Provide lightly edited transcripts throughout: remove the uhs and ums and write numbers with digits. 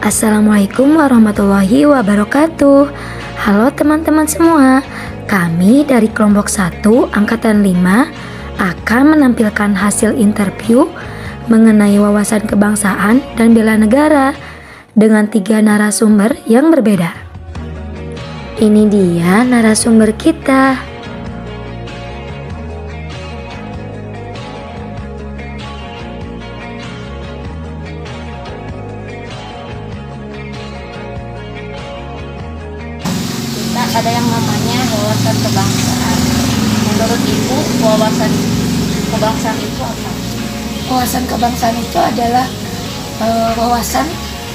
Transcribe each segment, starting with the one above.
Assalamualaikum warahmatullahi wabarakatuh. Halo teman-teman semua. Kami dari kelompok 1 angkatan 5 akan menampilkan hasil interview mengenai wawasan kebangsaan dan bela negara dengan 3 narasumber yang berbeda. Ini dia narasumber kita. Ada yang namanya wawasan kebangsaan. Menurut Ibu, wawasan kebangsaan itu apa? Wawasan kebangsaan itu adalah wawasan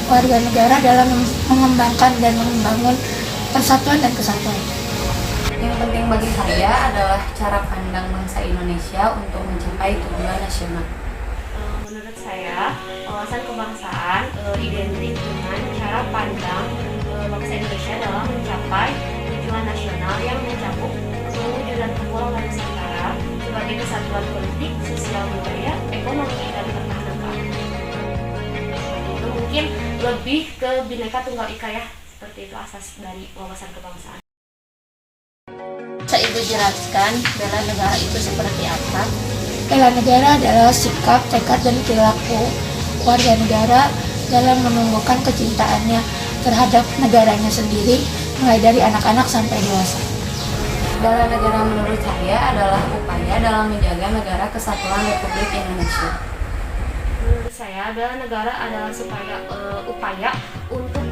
warga negara dalam mengembangkan dan membangun persatuan dan kesatuan. Yang penting bagi saya adalah cara pandang bangsa Indonesia untuk mencapai tujuan nasional. Menurut saya, wawasan kebangsaan identik dengan cara pandang bangsa Indonesia dalam mencapai tujuan nasional yang mencakup kewujudan kepulauan Nusantara sebagai kesatuan politik, sosial, budaya, ekonomi, dan pertahanan keamanan. Itu mungkin lebih ke Bhinneka Tunggal Ika ya, seperti itu asas dari wawasan kebangsaan. Bisa Ibu jelaskan bela negara itu seperti apa? Bela negara adalah sikap, tekad, dan perilaku warga negara dalam menumbuhkan kecintaannya terhadap negaranya sendiri, mulai dari anak-anak sampai dewasa. Bela negara menurut saya adalah upaya dalam menjaga negara kesatuan Republik Indonesia. Menurut saya, bela negara adalah upaya untuk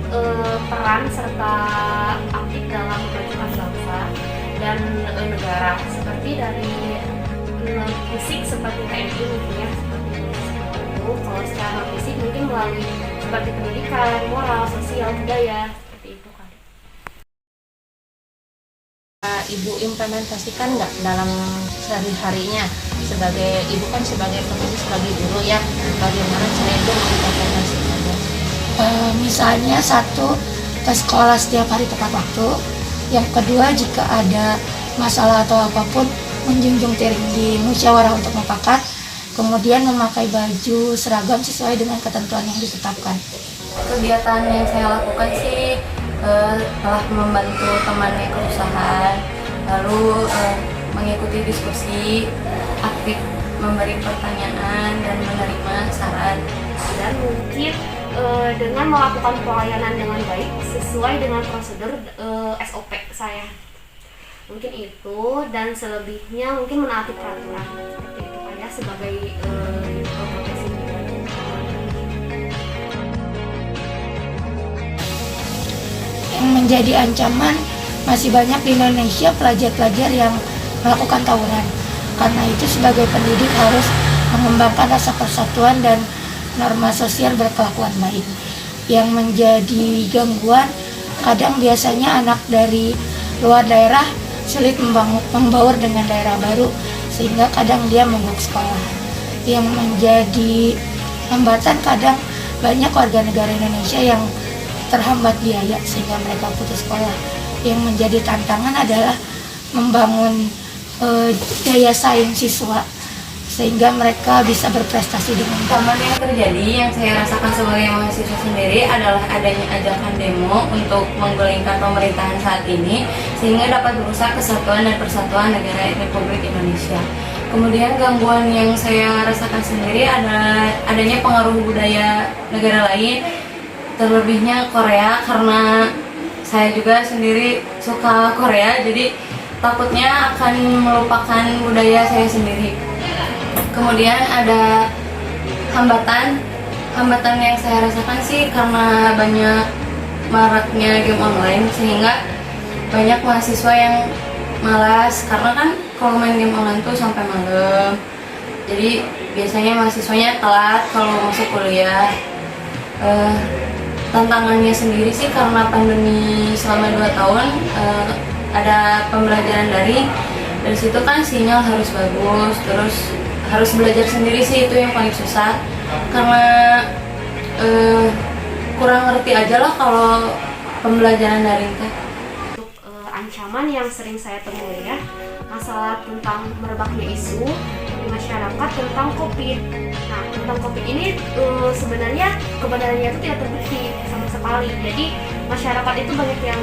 peran serta aktif dalam memajukan bangsa dan negara, seperti dari fisik seperti TNI mungkin ya, seperti itu. Kalau secara fisik mungkin melalui seperti pendidikan, moral, sosial, budaya, seperti itu kan. Ibu implementasikan nggak dalam sehari-harinya sebagai ibu kan sebagai pendidik, sebagai guru ya, bagaimana cara ibu mengimplementasikannya? Misalnya satu, ke sekolah setiap hari tepat waktu. Yang kedua, jika ada masalah atau apapun, menjunjung tinggi musyawarah untuk mufakat. Kemudian memakai baju seragam sesuai dengan ketentuan yang ditetapkan. Kegiatan yang saya lakukan sih telah membantu temannya ke usaha, lalu mengikuti diskusi, aktif memberi pertanyaan dan menerima saran. Dan mungkin dengan melakukan pelayanan dengan baik sesuai dengan prosedur SOP saya. Mungkin itu, dan selebihnya mungkin menaati peraturan seperti itu kan ya, sebagai profesi. Yang menjadi ancaman, masih banyak di Indonesia pelajar-pelajar yang melakukan tawuran. Karena itu sebagai pendidik harus mengembangkan rasa persatuan dan norma sosial berkelakuan baik. Yang menjadi gangguan, kadang biasanya anak dari luar daerah sulit membaur dengan daerah baru, sehingga kadang dia mogok sekolah. Yang menjadi hambatan, kadang banyak warga negara Indonesia yang terhambat biaya sehingga mereka putus sekolah. Yang menjadi tantangan adalah membangun daya saing siswa sehingga mereka bisa berprestasi dengan baik. Hambatan yang terjadi yang saya rasakan sebagai mahasiswa sendiri adalah adanya ajakan demo untuk menggulingkan pemerintahan saat ini sehingga dapat merusak kesatuan dan persatuan negara Republik Indonesia. Kemudian gangguan yang saya rasakan sendiri adalah adanya pengaruh budaya negara lain, terlebihnya Korea, karena saya juga sendiri suka Korea, jadi takutnya akan melupakan budaya saya sendiri. Kemudian ada hambatan yang saya rasakan sih karena banyak maraknya game online, sehingga banyak mahasiswa yang malas, karena kan kalau main game online tuh sampai malam, jadi biasanya mahasiswanya telat kalau masuk kuliah. Tantangannya sendiri sih karena pandemi selama 2 tahun, ada pembelajaran daring, dari situ kan sinyal harus bagus, terus harus belajar sendiri sih, itu yang paling susah karena kurang ngerti aja lah kalau pembelajaran daring teh. Untuk ancaman yang sering saya temui ya, masalah tentang merebaknya isu dengan masyarakat tentang COVID. Nah, tentang COVID ini sebenarnya kebenarannya itu tidak terbukti sama sekali. Jadi masyarakat itu banyak yang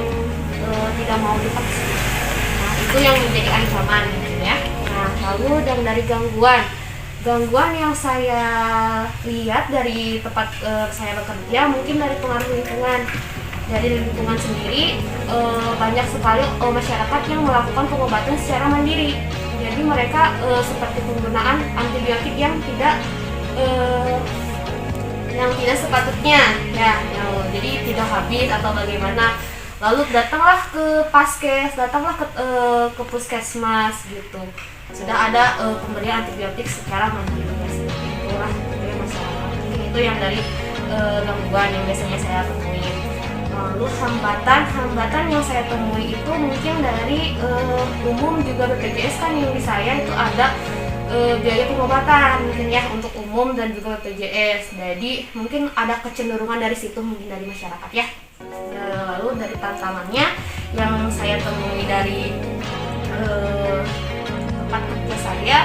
tidak mau divaksin. Nah, itu yang menjadi ancaman gitu ya. Nah, lalu dari gangguan yang saya lihat dari tempat saya bekerja, mungkin dari pengaruh lingkungan. Dari lingkungan sendiri banyak sekali masyarakat yang melakukan pengobatan secara mandiri. Jadi mereka seperti penggunaan antibiotik yang tidak sepatutnya ya, jadi tidak habis atau bagaimana. Lalu datanglah ke paskes, datanglah ke puskesmas gitu. Sudah ada pemberian antibiotik secara mandiri ya, seperti itulah dari masyarakat. Itu yang dari gangguan yang biasanya saya temui. Lalu hambatan yang saya temui itu mungkin dari umum juga BPJS kan yang di saya itu ada biaya pengobatan mungkin ya untuk umum dan juga BPJS. Jadi mungkin ada kecenderungan dari situ mungkin dari masyarakat ya. Lalu dari tantangannya yang saya temui dari tempat kerja saya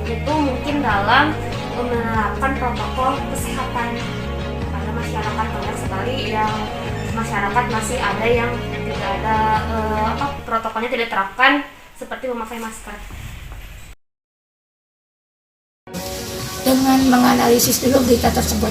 itu mungkin dalam menerapkan protokol kesehatan, karena masyarakat banyak sekali yang masyarakat masih ada yang tidak ada protokolnya tidak terapkan seperti memakai masker. Dengan menganalisis dulu berita tersebut,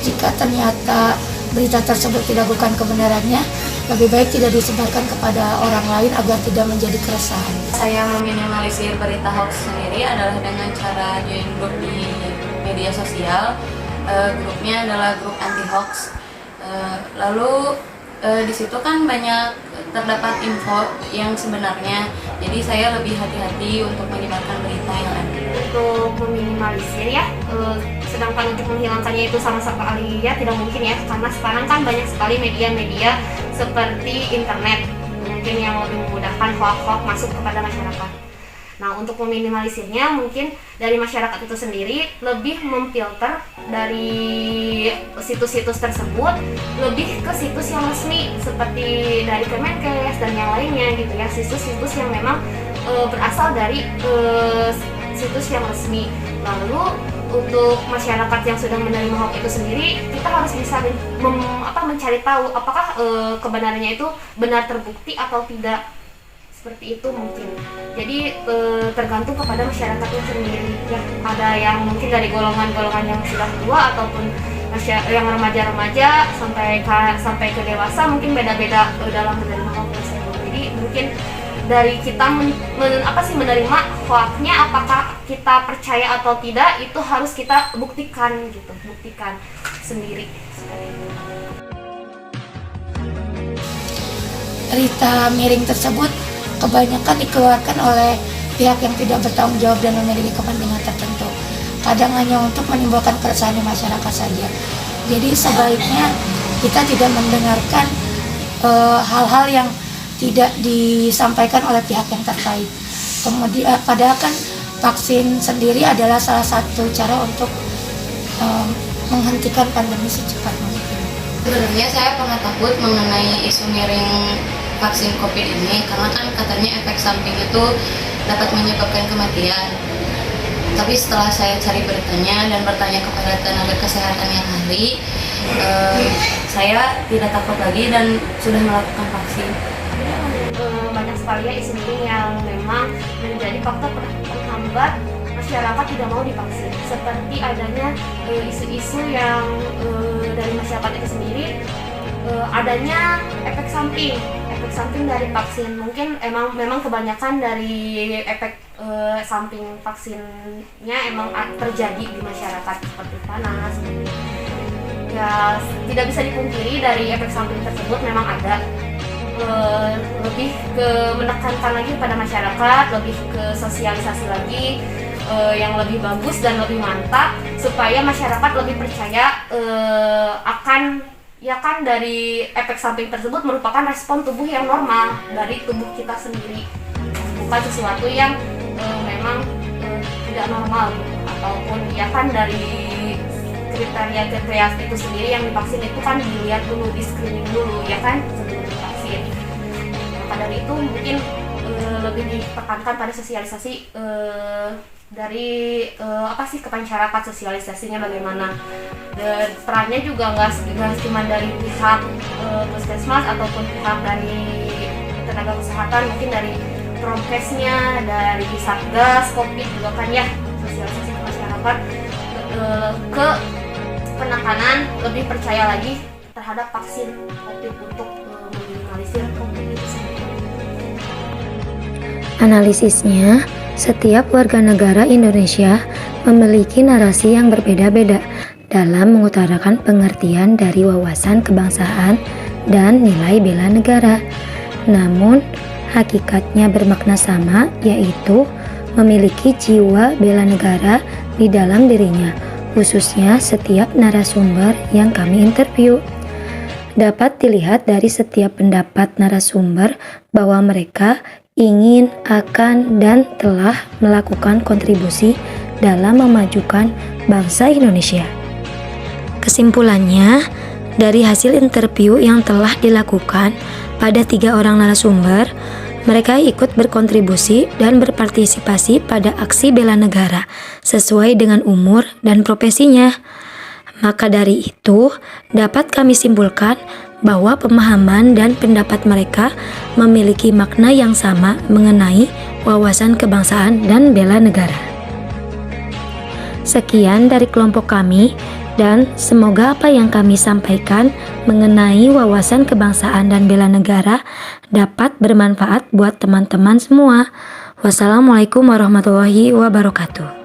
jika ternyata berita tersebut tidak bukan kebenarannya, lebih baik tidak disebarkan kepada orang lain agar tidak menjadi keresahan. Saya meminimalisir berita hoax sendiri adalah dengan cara join grup di media sosial. Grupnya adalah grup anti hoax. Lalu di situ kan banyak terdapat info yang sebenarnya, jadi saya lebih hati-hati untuk menyebarkan berita yang ada. Untuk meminimalisir ya, sedangkan untuk menghilangkannya itu sama sekali ya tidak mungkin ya, karena sekarang kan banyak sekali media-media seperti internet mungkin yang lebih memudahkan hoax-hoax masuk kepada masyarakat. Nah, untuk meminimalisirnya mungkin dari masyarakat itu sendiri lebih memfilter dari situs-situs tersebut lebih ke situs yang resmi seperti dari Kemenkes dan yang lainnya gitu ya, situs-situs yang memang berasal dari situs yang resmi. Lalu untuk masyarakat yang sudah menerima hoax itu sendiri, kita harus bisa mencari tahu apakah kebenarannya itu benar terbukti atau tidak. Seperti itu mungkin. Jadi tergantung kepada masyarakatnya sendiri ya. Ada yang mungkin dari golongan-golongan yang sudah tua ataupun yang remaja-remaja sampai ke dewasa mungkin beda-beda dalam menerima hoax tersebut. Jadi mungkin dari kita menerima hoaxnya, apakah kita percaya atau tidak, itu harus kita buktikan sendiri. Berita miring tersebut kebanyakan dikeluarkan oleh pihak yang tidak bertanggung jawab dan memiliki kepentingan tertentu. Kadang hanya untuk menimbulkan keresahan di masyarakat saja. Jadi sebaiknya kita tidak mendengarkan hal-hal yang tidak disampaikan oleh pihak yang terkait. Kemudian padahal kan vaksin sendiri adalah salah satu cara untuk menghentikan pandemi secepat mungkin. Sebenarnya saya pernah takut mengenai isu miring vaksin COVID ini, karena kan katanya efek samping itu dapat menyebabkan kematian. Tapi setelah saya cari beritanya dan bertanya kepada tenaga kesehatan yang ahli, saya tidak takut lagi dan sudah melakukan vaksin. Banyak sekali ya isu miring yang memang menjadi faktor penghambat masyarakat tidak mau divaksin. Seperti adanya isu-isu yang dari masyarakat itu sendiri, adanya efek samping dari vaksin. Mungkin memang kebanyakan dari efek samping vaksinnya emang terjadi di masyarakat seperti panas. Ya tidak bisa dipungkiri dari efek samping tersebut memang ada. Lebih ke menekankan lagi pada masyarakat, lebih ke sosialisasi lagi yang lebih bagus dan lebih mantap supaya masyarakat lebih percaya akan ya kan dari efek samping tersebut merupakan respon tubuh yang normal dari tubuh kita sendiri, bukan sesuatu yang memang tidak normal gitu. Ataupun ya kan dari kriteria itu sendiri yang divaksin itu kan dilihat dulu, di screening dulu ya kan sebelum divaksin. Maka dari itu mungkin lebih ditekankan pada sosialisasi dari apa sih ke masyarakat, sosialisasinya bagaimana, dan perannya juga nggak cuma dari pihak puskesmas ataupun pihak dari tenaga kesehatan, mungkin dari prokesnya, dari satgas covid juga kan ya, sosialisasi ke masyarakat ke penekanan lebih percaya lagi terhadap vaksin covid untuk meminimalisir covid itu sendiri. Analisisnya, setiap warga negara Indonesia memiliki narasi yang berbeda-beda dalam mengutarakan pengertian dari wawasan kebangsaan dan nilai bela negara. Namun, hakikatnya bermakna sama, yaitu memiliki jiwa bela negara di dalam dirinya, khususnya setiap narasumber yang kami interview. Dapat dilihat dari setiap pendapat narasumber bahwa mereka ingin, akan, dan telah melakukan kontribusi dalam memajukan bangsa Indonesia. Kesimpulannya, dari hasil interview yang telah dilakukan pada 3 orang narasumber, mereka ikut berkontribusi dan berpartisipasi pada aksi bela negara sesuai dengan umur dan profesinya. Maka dari itu, dapat kami simpulkan bahwa pemahaman dan pendapat mereka memiliki makna yang sama mengenai wawasan kebangsaan dan bela negara. Sekian dari kelompok kami, dan semoga apa yang kami sampaikan mengenai wawasan kebangsaan dan bela negara dapat bermanfaat buat teman-teman semua. Wassalamualaikum warahmatullahi wabarakatuh.